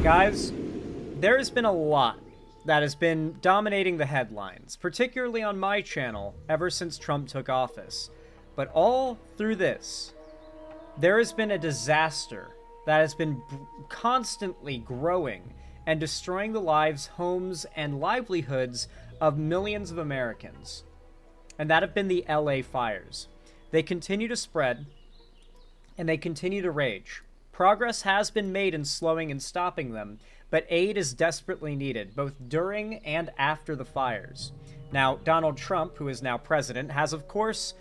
Guys, there has been a lot that has been dominating the headlines, particularly on my channel, ever since Trump took office. But all through this, there has been a disaster that has been constantly growing and destroying the lives, homes, and livelihoods of millions of Americans. And that have been the LA fires. They continue to spread, and they continue to rage. Progress has been made in slowing and stopping them, but aid is desperately needed, both during and after the fires. Now, Donald Trump, who is now president, has, of course,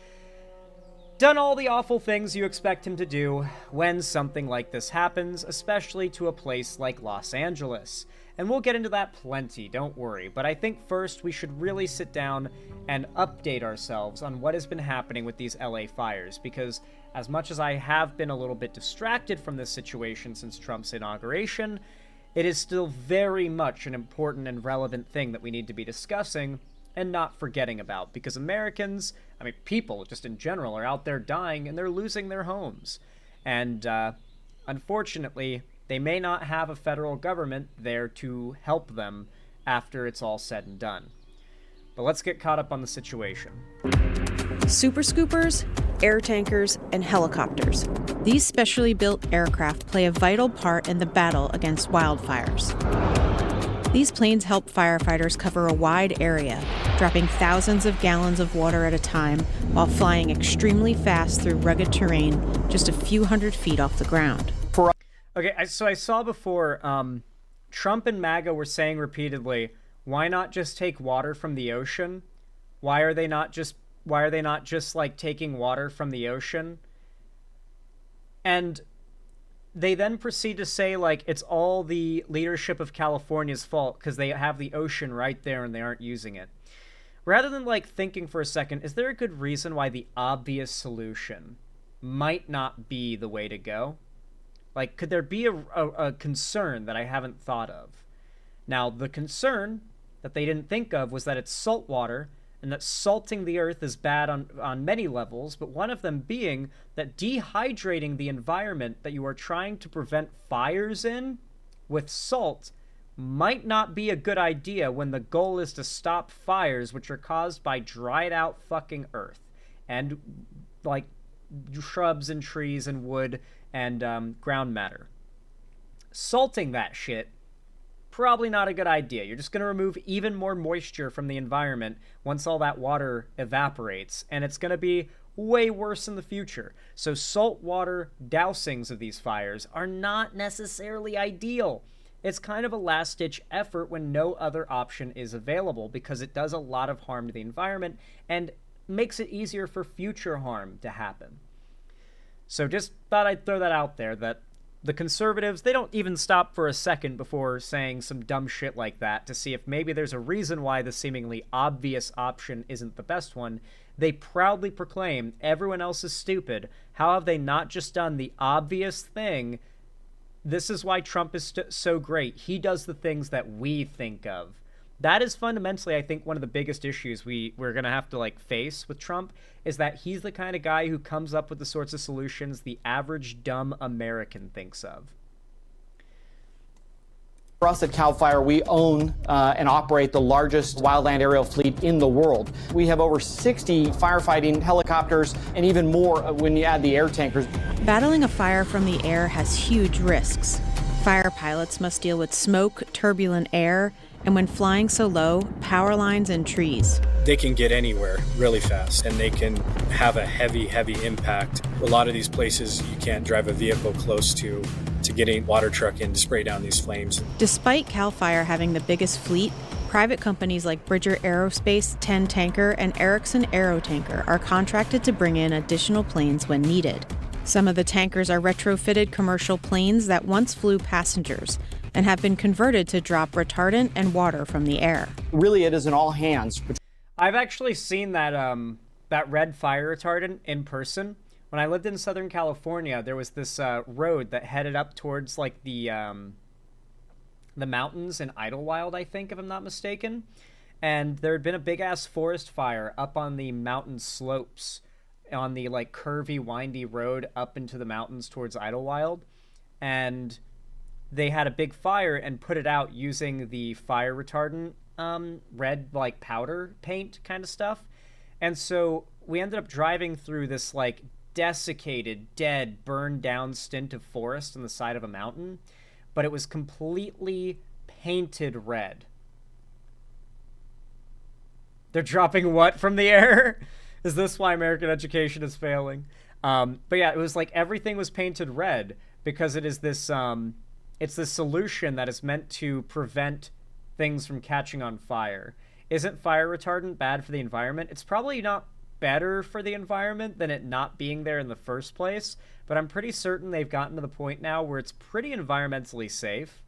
done all the awful things you expect him to do when something like this happens, especially to a place like Los Angeles. And we'll get into that plenty, don't worry. But I think first we should really sit down and update ourselves on what has been happening with these LA fires, because as much as I have been a little bit distracted from this situation since Trump's inauguration, it is still very much an important and relevant thing that we need to be discussing and not forgetting about, because Americans, I mean, people just in general, are out there dying and they're losing their homes. And unfortunately, they may not have a federal government there to help them after it's all said and done. But let's get caught up on the situation. Super scoopers, air tankers, and helicopters. These specially built aircraft play a vital part in the battle against wildfires. These planes help firefighters cover a wide area, dropping thousands of gallons of water at a time while flying extremely fast through rugged terrain just a few hundred feet off the ground. Okay, so I saw before, Trump and MAGA were saying repeatedly, why not just take water from the ocean? Why are they not just like taking water from the ocean? And they then proceed to say, like, it's all the leadership of California's fault because they have the ocean right there and they aren't using it. Rather than, like, thinking for a second, is there a good reason why the obvious solution might not be the way to go? Like, could there be a concern that I haven't thought of? Now, the concern that they didn't think of was that it's salt water, and that salting the earth is bad on many levels, but one of them being that dehydrating the environment that you are trying to prevent fires in with salt might not be a good idea when the goal is to stop fires which are caused by dried out fucking earth and, like, shrubs and trees and wood and ground matter. Salting that shit, probably not a good idea. You're just going to remove even more moisture from the environment once all that water evaporates, and it's going to be way worse in the future. So saltwater dousings of these fires are not necessarily ideal. It's kind of a last-ditch effort when no other option is available, because it does a lot of harm to the environment and makes it easier for future harm to happen. So just thought I'd throw that out there, that the conservatives, they don't even stop for a second before saying some dumb shit like that to see if maybe there's a reason why the seemingly obvious option isn't the best one. They proudly proclaim everyone else is stupid. How have they not just done the obvious thing? This is why Trump is so great. He does the things that we think of. That is fundamentally, I think, one of the biggest issues we're going to have to, like, face with Trump, is that he's the kind of guy who comes up with the sorts of solutions the average dumb American thinks of. For us at CAL FIRE, we own and operate the largest wildland aerial fleet in the world. We have over 60 firefighting helicopters and even more when you add the air tankers. Battling a fire from the air has huge risks. Fire pilots must deal with smoke, turbulent air, and when flying so low, power lines and trees. They can get anywhere really fast, and they can have a heavy impact. A lot of these places you can't drive a vehicle close to getting a water truck in to spray down these flames. Despite CAL FIRE having the biggest fleet, private companies like Bridger Aerospace, 10 Tanker, and Erickson Aerotanker are contracted to bring in additional planes when needed. Some of the tankers are retrofitted commercial planes that once flew passengers and have been converted to drop retardant and water from the air. Really, it is an all hands. I've actually seen that red fire retardant in person. When I lived in Southern California, there was this road that headed up towards, like, the mountains in Idlewild, I think, if I'm not mistaken. And there had been a big-ass forest fire up on the mountain slopes on the, like, curvy, windy road up into the mountains towards Idlewild. And they had a big fire and put it out using the fire retardant red like powder paint kind of stuff. And so we ended up driving through this like desiccated, dead, burned down stint of forest on the side of a mountain, but it was completely painted red. They're dropping what from the air? Is this why American education is failing? But yeah, it was like everything was painted red because it is this it's this solution that is meant to prevent things from catching on fire. Isn't fire retardant bad for the environment? It's probably not better for the environment than it not being there in the first place, but I'm pretty certain they've gotten to the point now where it's pretty environmentally safe.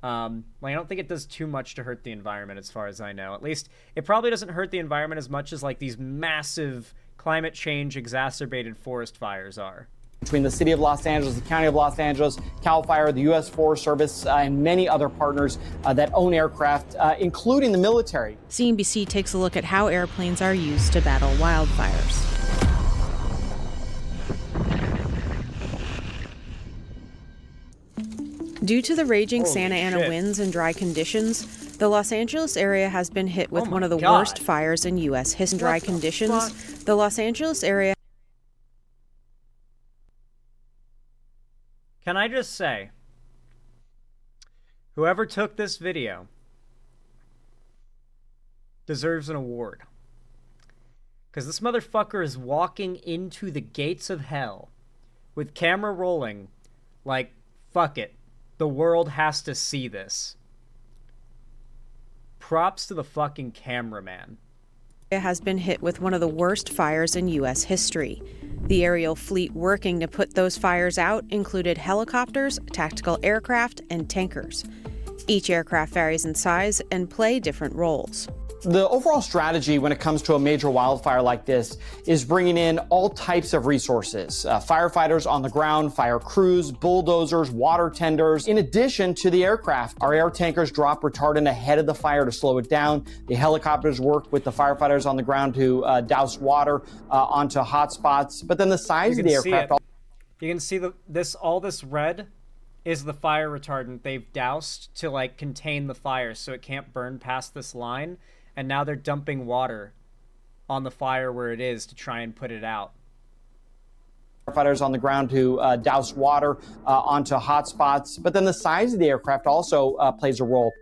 Like, I don't think it does too much to hurt the environment as far as I know. At least it probably doesn't hurt the environment as much as like these massive climate change exacerbated forest fires are. Between the city of Los Angeles, the county of Los Angeles, CAL FIRE, the U.S. Forest Service, and many other partners that own aircraft, including the military. CNBC takes a look at how airplanes are used to battle wildfires. Due to the raging Santa Ana winds and dry conditions, the Los Angeles area has been hit with one of the worst fires in U.S. history. Dry conditions, the Los Angeles area. Can I just say, whoever took this video deserves an award. Because this motherfucker is walking into the gates of hell with camera rolling like, fuck it. The world has to see this. Props to the fucking cameraman. It has been hit with one of the worst fires in U.S. history. The aerial fleet working to put those fires out included helicopters, tactical aircraft, and tankers. Each aircraft varies in size and play different roles. The overall strategy when it comes to a major wildfire like this is bringing in all types of resources. Firefighters on the ground, fire crews, bulldozers, water tenders, in addition to the aircraft. Our air tankers drop retardant ahead of the fire to slow it down. The helicopters work with the firefighters on the ground to douse water onto hot spots. But then the size of the aircraft... You can see all this red is the fire retardant they've doused to like contain the fire so it can't burn past this line. And now they're dumping water on the fire where it is to try and put it out. Firefighters on the ground to douse water onto hot spots. But then the size of the aircraft also plays a role.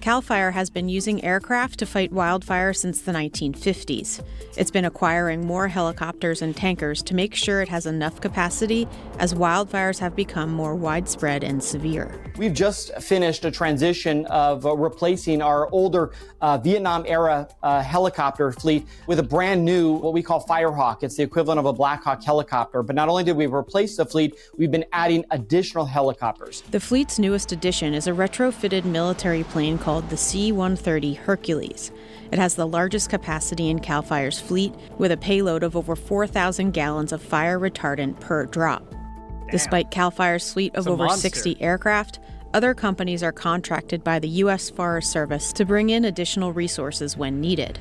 CAL FIRE has been using aircraft to fight wildfire since the 1950s. It's been acquiring more helicopters and tankers to make sure it has enough capacity as wildfires have become more widespread and severe. We've just finished a transition of replacing our older Vietnam-era helicopter fleet with a brand new, what we call Firehawk. It's the equivalent of a Black Hawk helicopter. But not only did we replace the fleet, we've been adding additional helicopters. The fleet's newest addition is a retrofitted military plane called the C-130 Hercules. It has the largest capacity in CAL FIRE's fleet, with a payload of over 4,000 gallons of fire retardant per drop. Damn. Despite CAL FIRE's fleet of over 60 aircraft, other companies are contracted by the U.S. Forest Service to bring in additional resources when needed.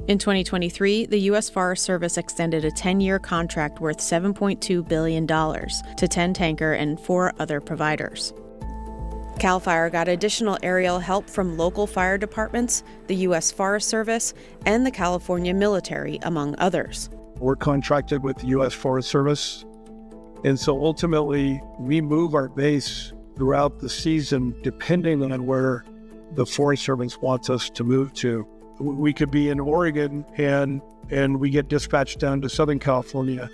In 2023, the U.S. Forest Service extended a 10-year contract worth $7.2 billion to 10 tanker and 4 other providers. CAL FIRE got additional aerial help from local fire departments, the U.S. Forest Service, and the California military, among others. We're contracted with the U.S. Forest Service, and so ultimately we move our base throughout the season depending on where the Forest Service wants us to move to. We could be in Oregon and we get dispatched down to Southern California.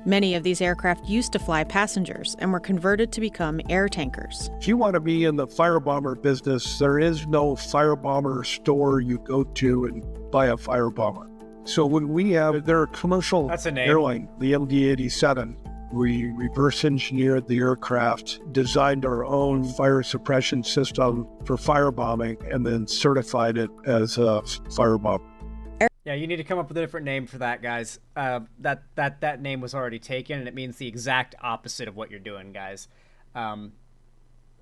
Many of these aircraft used to fly passengers and were converted to become air tankers. If you want to be in the firebomber business, there is no firebomber store you go to and buy a firebomber. So when we have their commercial airline, the MD-87, we reverse engineered the aircraft, designed our own fire suppression system for firebombing, and then certified it as a firebomber. Yeah, you need to come up with a different name for that, guys. That name was already taken, and it means the exact opposite of what you're doing, guys.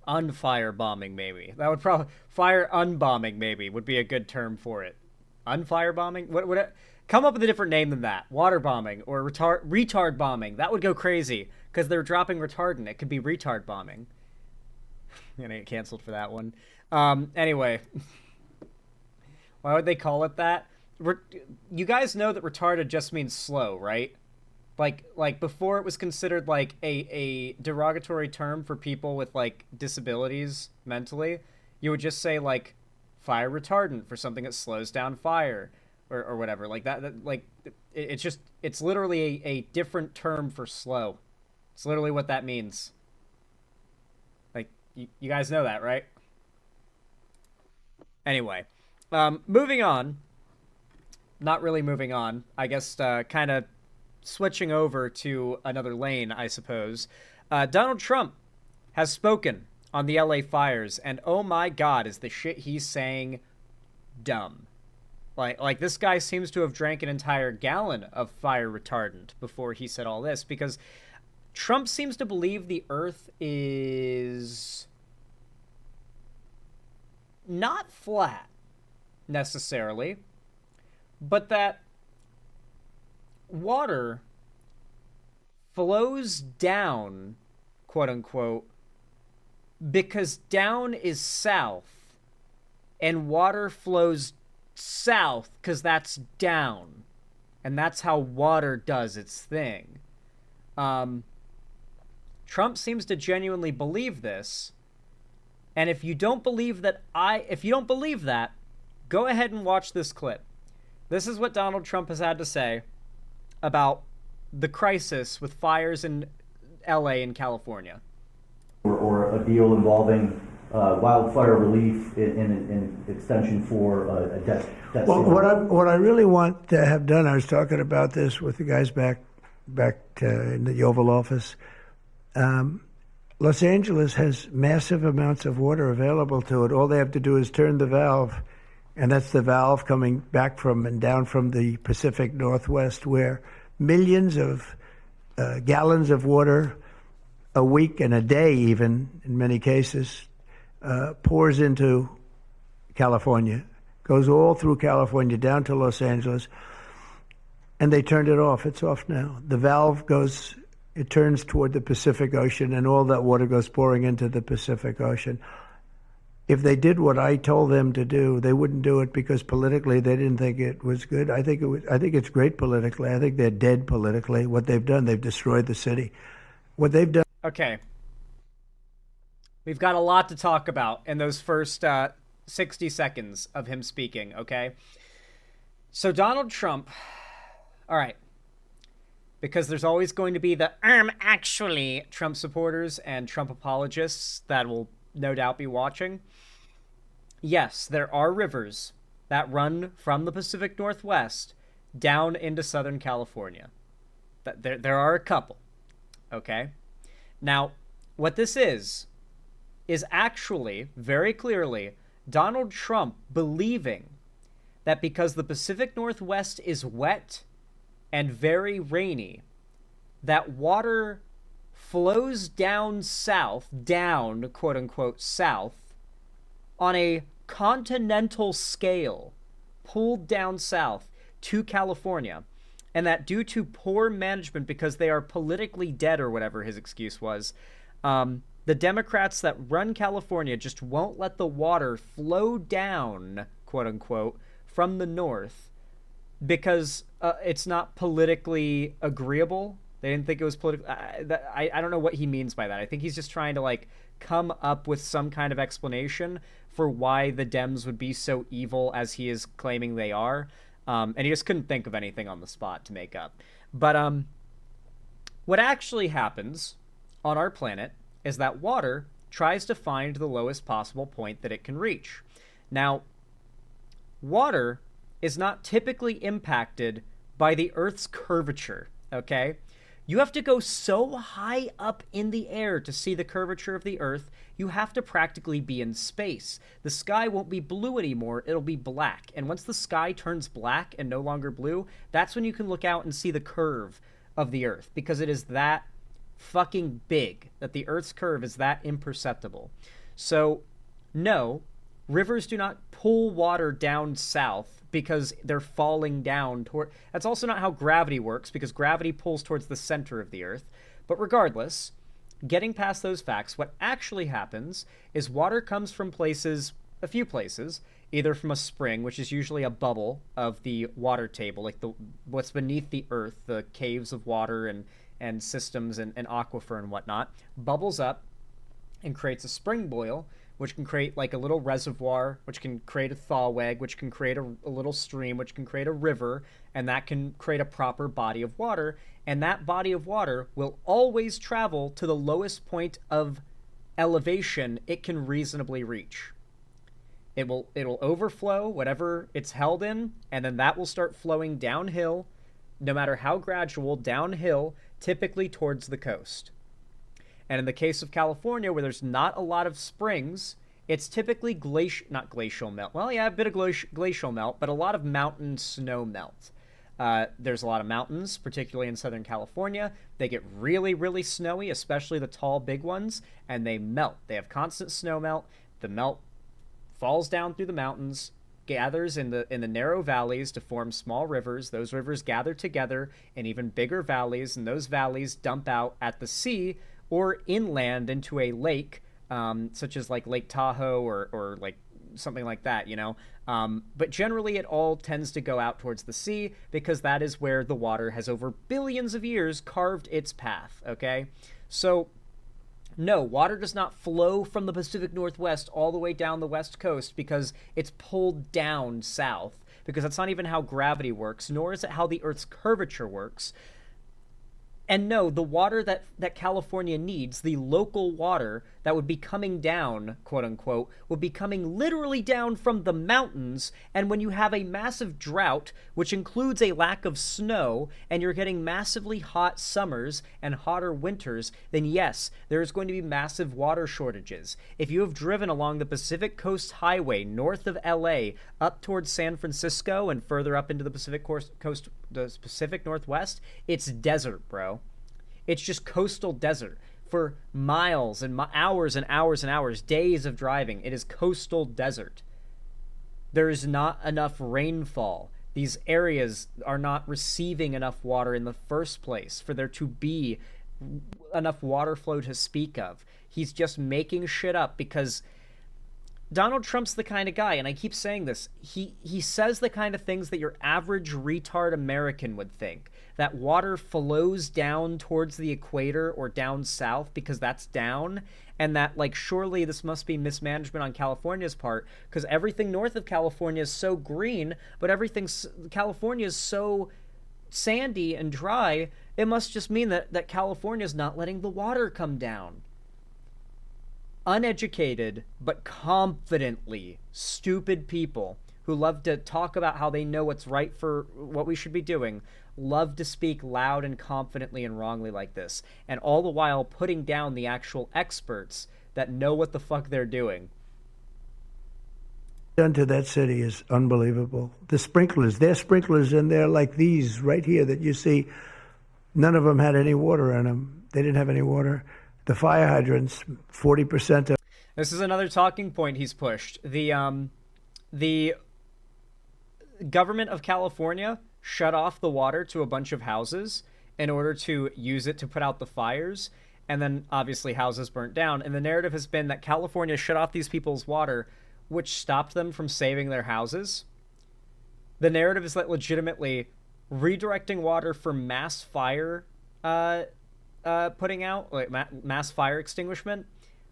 Unfirebombing, maybe. That would probably... Fire unbombing, maybe, would be a good term for it. Unfirebombing? What? Come up with a different name than that. Water bombing or retard bombing. That would go crazy, because they're dropping retardant. It could be retard bombing. I'm gonna get canceled for that one. Anyway, why would they call it that? You guys know that retarded just means slow, right? Like before it was considered like a derogatory term for people with like disabilities mentally. You would just say like fire retardant for something that slows down fire or whatever. Like that like it's literally a different term for slow. It's literally what that means. Like you guys know that, right? Anyway, moving on. Not really moving on. I guess kind of switching over to another lane, I suppose. Donald Trump has spoken on the LA fires, and oh my God, is the shit he's saying dumb. Like this guy seems to have drank an entire gallon of fire retardant before he said all this, because Trump seems to believe the Earth is not flat, necessarily, but that water flows down, quote unquote, because down is south, and water flows south because that's down, and that's how water does its thing. Trump seems to genuinely believe this, and if you don't believe that, go ahead and watch this clip. This is what Donald Trump has had to say about the crisis with fires in LA and California. Or a deal involving wildfire relief in extension for a debt. Well, what I really want to have done, I was talking about this with the guys back in the Oval Office. Los Angeles has massive amounts of water available to it. All they have to do is turn the valve, and that's the valve coming back from and down from the Pacific Northwest, where millions of gallons of water a week and a day, even in many cases, pours into California, goes all through California down to Los Angeles, and they turned it off. It's off now. The valve goes, it turns toward the Pacific Ocean, and all that water goes pouring into the Pacific Ocean. If they did what I told them to do, they wouldn't do it because politically they didn't think it was good. I think it's great politically. I think they're dead politically. What they've done, they've destroyed the city. What they've done. Okay. We've got a lot to talk about in those first 60 seconds of him speaking, okay? So Donald Trump, all right, because there's always going to be the actually Trump supporters and Trump apologists that will no doubt be watching. Yes, there are rivers that run from the Pacific Northwest down into Southern California. There are a couple, okay? Now, what this is actually, very clearly, Donald Trump believing that because the Pacific Northwest is wet and very rainy, that water flows down south, down, quote-unquote, south, on a continental scale, pulled down south to California, and that due to poor management, because they are politically dead or whatever his excuse was, the Democrats that run California just won't let the water flow down, quote-unquote, from the north because it's not politically agreeable. They didn't think it was political. I don't know what he means by that. I think he's just trying to, like, come up with some kind of explanation for why the Dems would be so evil as he is claiming they are. And he just couldn't think of anything on the spot to make up. But what actually happens on our planet is that water tries to find the lowest possible point that it can reach. Now, water is not typically impacted by the Earth's curvature, okay? You have to go so high up in the air to see the curvature of the Earth, you have to practically be in space. The sky won't be blue anymore, it'll be black. And once the sky turns black and no longer blue, that's when you can look out and see the curve of the Earth, because it is that fucking big, that the Earth's curve is that imperceptible. So, no, rivers do not pull water down south because they're falling down toward... That's also not how gravity works, because gravity pulls towards the center of the Earth. But regardless, Getting past those facts, what actually happens is water comes from places, a few places, either from a spring, which is usually a bubble of the water table, like what's beneath the earth, the caves of water and systems and aquifer and whatnot, bubbles up and creates a spring boil, which can create like a little reservoir, which can create a thaw weg, which can create a little stream, which can create a river, and that can create a proper body of water. And that body of water will always travel to the lowest point of elevation it can reasonably reach. It'll overflow whatever it's held in, and then that will start flowing downhill, no matter how gradual, downhill, typically towards the coast. And in the case of California, where there's not a lot of springs, it's typically not glacial melt. Well, yeah, a bit of glacial melt, but a lot of mountain snow melt. There's a lot of mountains, particularly in Southern California. They get really, really snowy, especially the tall, big ones, and they melt. They have constant snow melt. The melt falls down through the mountains, gathers in the narrow valleys to form small rivers. Those rivers gather together in even bigger valleys, and those valleys dump out at the sea or inland into a lake, such as like Lake Tahoe or like something like that, you know. But generally it all tends to go out towards the sea because that is where the water has over billions of years carved its path, okay? So no, water does not flow from the Pacific Northwest all the way down the West Coast because it's pulled down south, because that's not even how gravity works, nor is it how the Earth's curvature works. And no, the water that California needs, the local water that would be coming down, quote unquote, would be coming literally down from the mountains. And when you have a massive drought, which includes a lack of snow, and you're getting massively hot summers and hotter winters, then yes, there is going to be massive water shortages. If you have driven along the Pacific Coast Highway north of LA up towards San Francisco and further up into the Pacific Coast, the Pacific Northwest, it's desert, bro. It's just coastal desert for miles and hours and hours and hours, days of driving. It is coastal desert. There is not enough rainfall. These areas are not receiving enough water in the first place for there to be enough water flow to speak of. He's just making shit up because Donald Trump's the kind of guy, and I keep saying this, he says the kind of things that your average retard American would think. That water flows down towards the equator or down south because that's down, and that, like, surely this must be mismanagement on California's part because everything north of California is so green, but California is so sandy and dry, it must just mean that California's not letting the water come down. Uneducated, but confidently stupid people who love to talk about how they know what's right for what we should be doing, love to speak loud and confidently and wrongly like this, and all the while putting down the actual experts that know what the fuck they're doing. Done to that city is unbelievable. The sprinklers, there's sprinklers in there like these right here that you see. None of them had any water in them. They didn't have any water. The fire hydrants, 40% of... This is another talking point he's pushed. The government of California shut off the water to a bunch of houses in order to use it to put out the fires, and then obviously houses burnt down. And the narrative has been that California shut off these people's water, which stopped them from saving their houses. The narrative is that legitimately redirecting water for mass fire putting out, like mass fire extinguishment,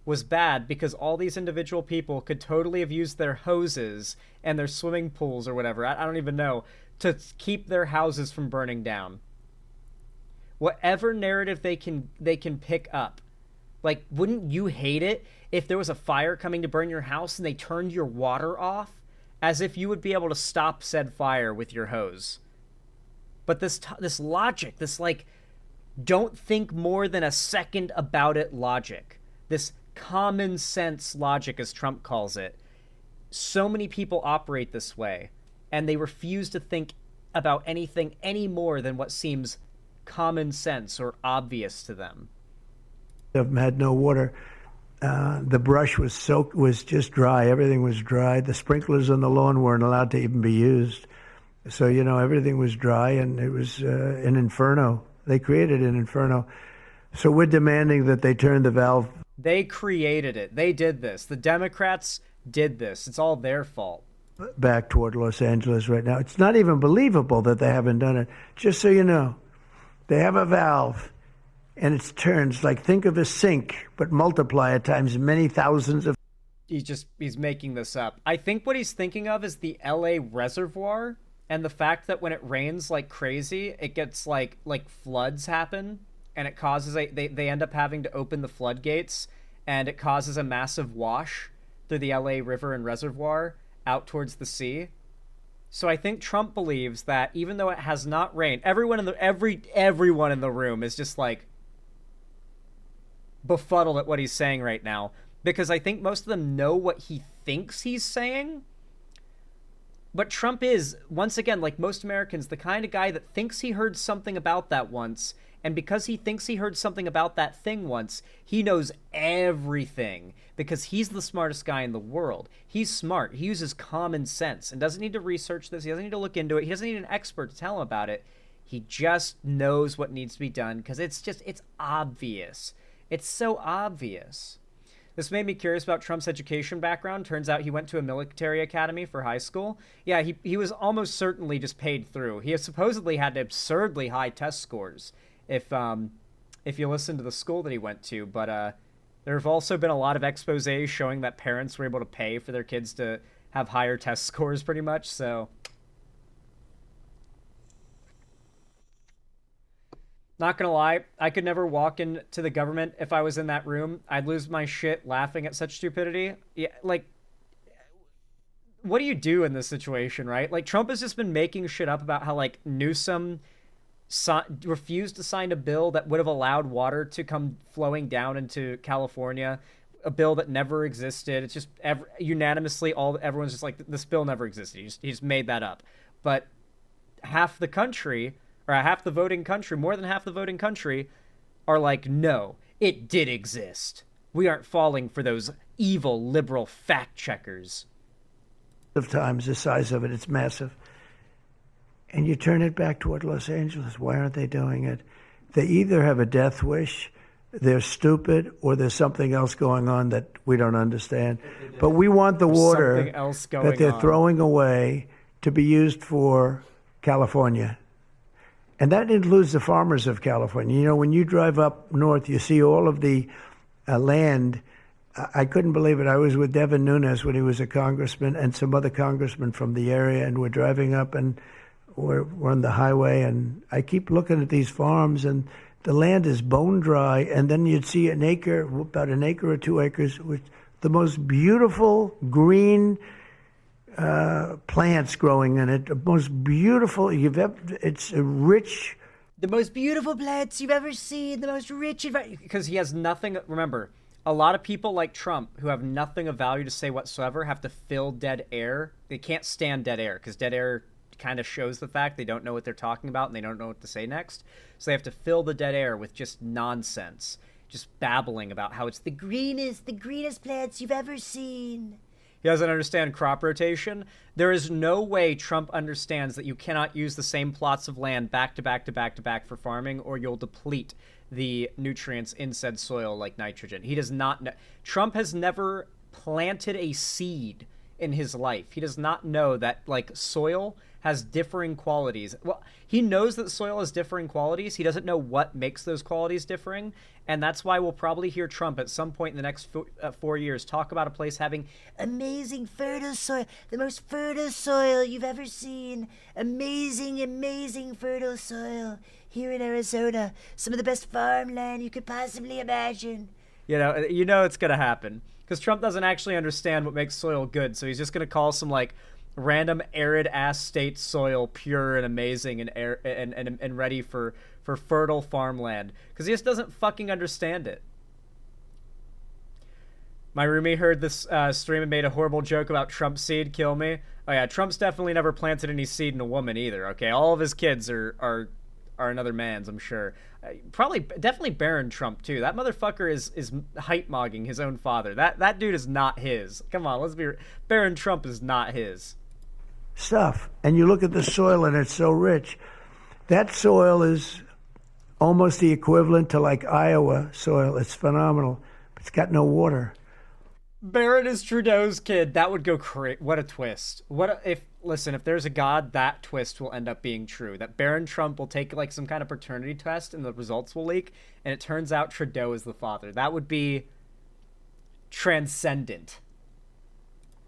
was bad because all these individual people could totally have used their hoses and their swimming pools or whatever, I don't even know, to keep their houses from burning down. Whatever narrative they can pick up. Like, wouldn't you hate it if there was a fire coming to burn your house and they turned your water off? As if you would be able to stop said fire with your hose. But this logic, this, like, don't think more than a second about it logic. This common sense logic, as Trump calls it. So many people operate this way, and they refuse to think about anything any more than what seems common sense or obvious to them. Had no water. The brush was just dry. Everything was dry. The sprinklers on the lawn weren't allowed to even be used. So, everything was dry, and it was an inferno. They created an inferno. So we're demanding that they turn the valve. They created it. They did this. The Democrats did this. It's all their fault. Back toward Los Angeles right now. It's not even believable that they haven't done it. Just so you know, they have a valve and it turns like, think of a sink, but multiply it times many thousands of. He's making this up. I think what he's thinking of is the LA reservoir and the fact that when it rains like crazy, it gets like floods happen and it causes they end up having to open the floodgates and it causes a massive wash through the LA river and reservoir out towards the sea. So I think Trump believes that even though it has not rained, everyone in the room is just like befuddled at what he's saying right now, because I think most of them know what he thinks he's saying. But Trump is, once again, like most Americans, the kind of guy that thinks he heard something about that once, and because he thinks he heard something about that thing once, he knows everything, because he's the smartest guy in the world. He's smart. He uses common sense and doesn't need to research this. He doesn't need to look into it. He doesn't need an expert to tell him about it. He just knows what needs to be done because it's obvious. It's so obvious. This made me curious about Trump's education background. Turns out he went to a military academy for high school. Yeah, he was almost certainly just paid through. He has supposedly had absurdly high test scores if you listen to the school that he went to. But there have also been a lot of exposés showing that parents were able to pay for their kids to have higher test scores pretty much. So not gonna lie, I could never walk into the government if I was in that room. I'd lose my shit laughing at such stupidity. Yeah, like, what do you do in this situation, right? Like, Trump has just been making shit up about how, like, Newsom refused to sign a bill that would have allowed water to come flowing down into California, a bill that never existed. It's just unanimously, everyone's just like, this bill never existed. He just made that up. But half the country, or half the voting country, more than half the voting country, are like, no, it did exist. We aren't falling for those evil liberal fact checkers. Of times the size of it's massive. And you turn it back toward Los Angeles. Why aren't they doing it? They either have a death wish, they're stupid, or there's something else going on that we don't understand. But we want the water that they're throwing away to be used for California. And that includes the farmers of California. You know, when you drive up north, you see all of the land. I couldn't believe it. I was with Devin Nunes when he was a congressman and some other congressmen from the area, and we're driving up and we're on the highway, and I keep looking at these farms, and the land is bone dry, and then you'd see an acre, about an acre or 2 acres, with the most beautiful green plants growing in it, the most beautiful it's a rich. The most beautiful plants you've ever seen, the most rich, because he has nothing. Remember, a lot of people like Trump who have nothing of value to say whatsoever have to fill dead air. They can't stand dead air because dead air kind of shows the fact they don't know what they're talking about and they don't know what to say next. So they have to fill the dead air with just nonsense, just babbling about how it's the greenest plants you've ever seen. He doesn't understand crop rotation. There is no way Trump understands that you cannot use the same plots of land back to back to back to back for farming, or you'll deplete the nutrients in said soil like nitrogen. He does not know. Trump has never planted a seed in his life. He does not know that, like, soil has differing qualities. Well, he knows that soil has differing qualities. He doesn't know what makes those qualities differing. And that's why we'll probably hear Trump at some point in the next 4 years talk about a place having amazing fertile soil, the most fertile soil you've ever seen. Amazing fertile soil here in Arizona. Some of the best farmland you could possibly imagine. You know it's going to happen because Trump doesn't actually understand what makes soil good. So he's just going to call some, like, random arid-ass state soil pure and amazing and ready for fertile farmland because he just doesn't fucking understand it. My roomie heard this stream and made a horrible joke about Trump's seed. Kill me. Oh yeah, Trump's definitely never planted any seed in a woman either. Okay, all of his kids are another man's, I'm sure. Definitely Barron Trump too. That motherfucker is height mogging his own father. That dude is not his. Come on, Barron Trump is not his. Stuff. And you look at the soil and it's so rich. That soil is almost the equivalent to like Iowa soil. It's phenomenal. It's got no water. Barrett is Trudeau's kid. That would go crazy. What a twist. Listen, if there's a God, that twist will end up being true. That Barron Trump will take like some kind of paternity test and the results will leak, and it turns out Trudeau is the father. That would be transcendent.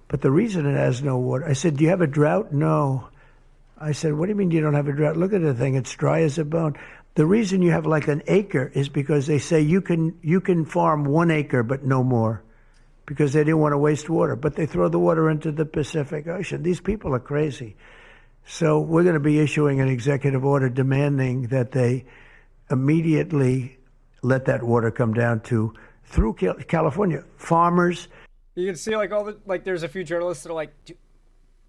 But the reason it has no water, I said, do you have a drought? No. I said, what do you mean you don't have a drought? Look at the thing. It's dry as a bone. The reason you have like an acre is because they say you can farm 1 acre, but no more, because they didn't want to waste water. But they throw the water into the Pacific Ocean. These people are crazy. So we're going to be issuing an executive order demanding that they immediately let that water come down through California. Farmers. You can see there's a few journalists that are like,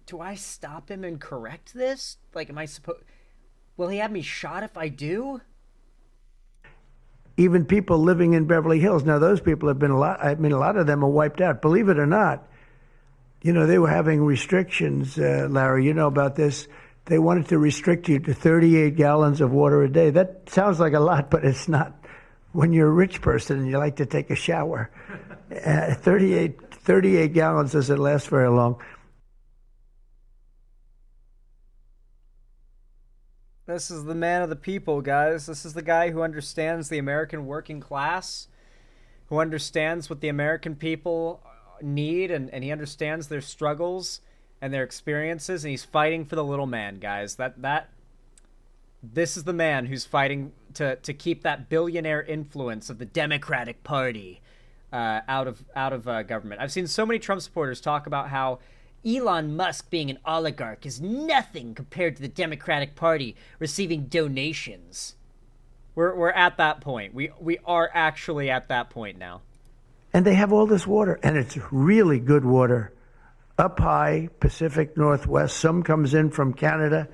do I stop him and correct this? Like, am I supposed... Will he have me shot if I do? Even people living in Beverly Hills. Now, those people have been a lot of them are wiped out. Believe it or not, they were having restrictions, Larry, you know about this. They wanted to restrict you to 38 gallons of water a day. That sounds like a lot, but it's not. When you're a rich person and you like to take a shower, 38 gallons doesn't last very long. This is the man of the people, guys. This is the guy who understands the American working class, who understands what the American people need, and he understands their struggles and their experiences, and he's fighting for the little man, guys. This is the man who's fighting to keep that billionaire influence of the Democratic Party out of government. I've seen so many Trump supporters talk about how Elon Musk being an oligarch is nothing compared to the Democratic Party receiving donations. We're at that point. We are actually at that point now. And they have all this water, and it's really good water. Up high, Pacific Northwest. Some comes in from Canada.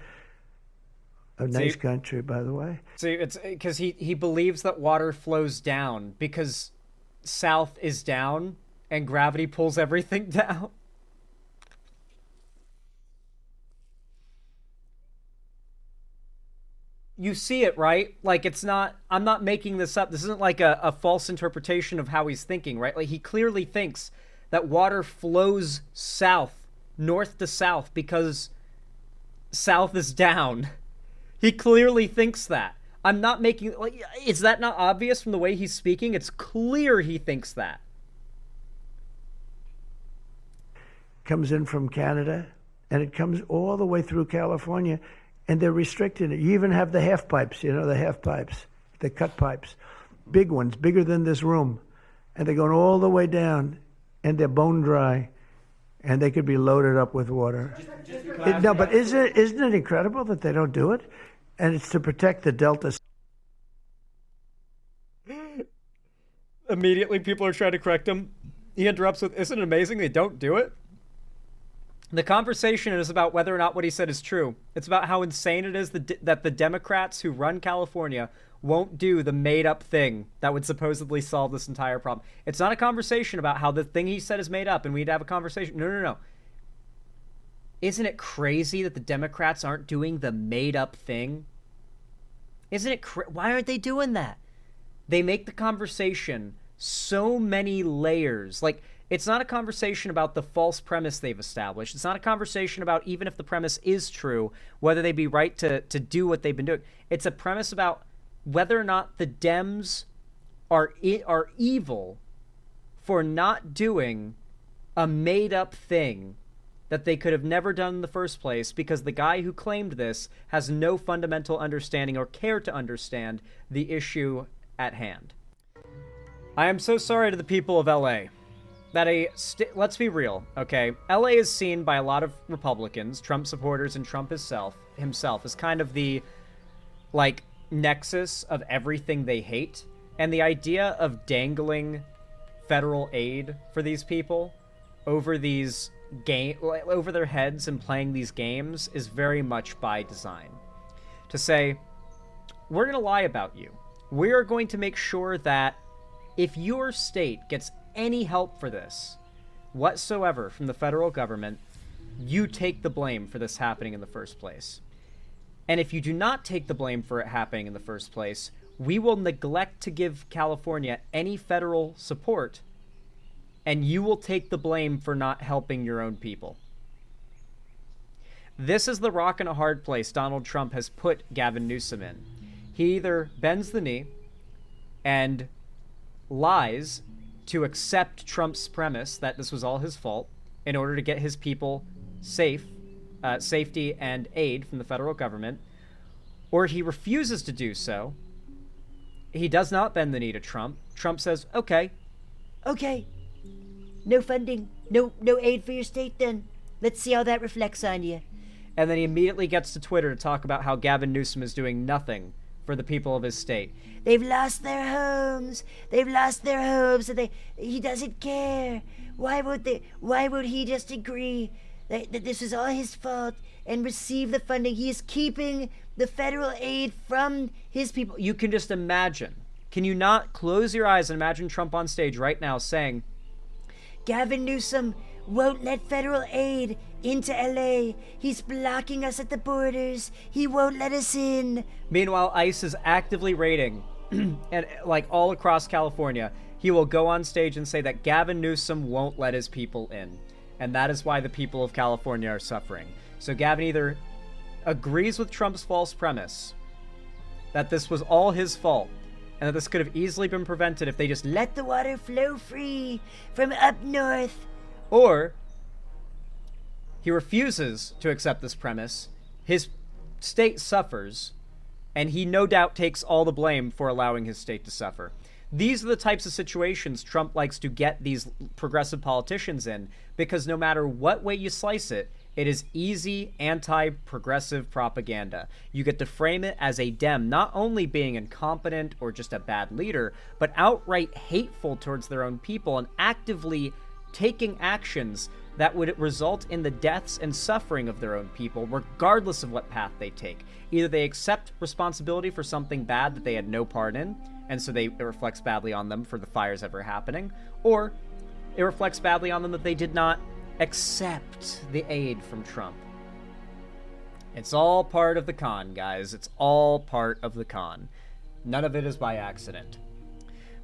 A nice country, by the way. See, it's because he believes that water flows down because south is down and gravity pulls everything down. You see it, right? Like, I'm not making this up. This isn't like a false interpretation of how he's thinking, right? Like, he clearly thinks that water flows south, north to south, because south is down. He clearly thinks that. I'm not making, like, is that not obvious from the way he's speaking? It's clear he thinks that. Comes in from Canada, and it comes all the way through California. And they're restricting it. You even have the half pipes, the half pipes, the cut pipes, big ones, bigger than this room. And they're going all the way down, and they're bone dry, and they could be loaded up with water. But isn't it incredible that they don't do it? And it's to protect the Delta. Immediately, people are trying to correct him. He interrupts with, isn't it amazing they don't do it? The conversation is about whether or not what he said is true. It's about how insane it is that the Democrats who run California won't do the made-up thing that would supposedly solve this entire problem. It's not a conversation about how the thing he said is made up and we'd have a conversation. No. Isn't it crazy that the Democrats aren't doing the made-up thing? Isn't it why aren't they doing that? They make the conversation so many layers. Like, it's not a conversation about the false premise they've established. It's not a conversation about, even if the premise is true, whether they'd be right to do what they've been doing. It's a premise about whether or not the Dems are evil for not doing a made-up thing that they could have never done in the first place, because the guy who claimed this has no fundamental understanding or care to understand the issue at hand. I am so sorry to the people of LA. Let's be real, okay? LA is seen by a lot of Republicans, Trump supporters, and Trump himself as kind of the, like, nexus of everything they hate. And the idea of dangling federal aid for these people over over their heads and playing these games is very much by design. To say, we're going to lie about you. We are going to make sure that if your state gets any help for this whatsoever from the federal government, you take the blame for this happening in the first place. And if you do not take the blame for it happening in the first place, we will neglect to give California any federal support, and you will take the blame for not helping your own people. This is the rock and a hard place Donald Trump has put Gavin Newsom in. He either bends the knee and lies to accept Trump's premise that this was all his fault in order to get his people safety and aid from the federal government, or he refuses to do so. He does not bend the knee to Trump. Trump says, okay, no funding, no aid for your state then. Let's see how that reflects on you. And then he immediately gets to Twitter to talk about how Gavin Newsom is doing nothing for the people of his state. They've lost their homes. And he doesn't care. Why would he just agree that this was all his fault and receive the funding? He is keeping the federal aid from his people. You can just imagine. Can you not close your eyes and imagine Trump on stage right now saying, Gavin Newsom won't let federal aid into LA. He's blocking us at the borders. He won't let us in. Meanwhile, ICE is actively raiding, and like all across California, he will go on stage and say that Gavin Newsom won't let his people in. And that is why the people of California are suffering. So Gavin either agrees with Trump's false premise that this was all his fault, and that this could have easily been prevented if they just let the water flow free from up north. Or he refuses to accept this premise, his state suffers, and he no doubt takes all the blame for allowing his state to suffer. These are the types of situations Trump likes to get these progressive politicians in, because no matter what way you slice it, it is easy anti-progressive propaganda. You get to frame it as a Dem not only being incompetent or just a bad leader, but outright hateful towards their own people and actively taking actions that would result in the deaths and suffering of their own people, regardless of what path they take. Either they accept responsibility for something bad that they had no part in, and so it reflects badly on them for the fires ever happening, or it reflects badly on them that they did not accept the aid from Trump. It's all part of the con, guys. It's all part of the con. None of it is by accident.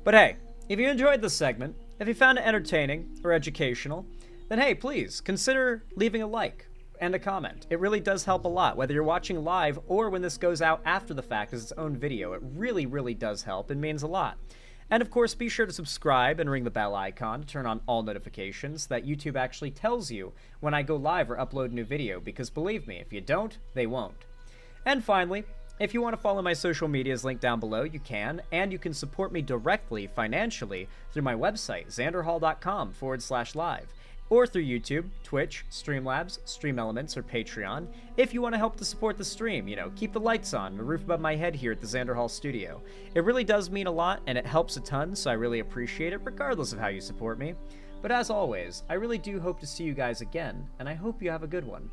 But hey, if you enjoyed this segment, if you found it entertaining or educational, then hey, please consider leaving a like and a comment. It really does help a lot, whether you're watching live or when this goes out after the fact as its own video. It really, really does help and means a lot. And of course, be sure to subscribe and ring the bell icon to turn on all notifications that YouTube actually tells you when I go live or upload a new video, because believe me, if you don't, they won't. And finally, if you want to follow my social medias linked down below, you can, and you can support me directly financially through my website, xanderhall.com/live, or through YouTube, Twitch, Streamlabs, Stream Elements, or Patreon, if you want to help to support the stream, keep the lights on, the roof above my head here at the Xander Hall studio. It really does mean a lot, and it helps a ton, so I really appreciate it, regardless of how you support me. But as always, I really do hope to see you guys again, and I hope you have a good one.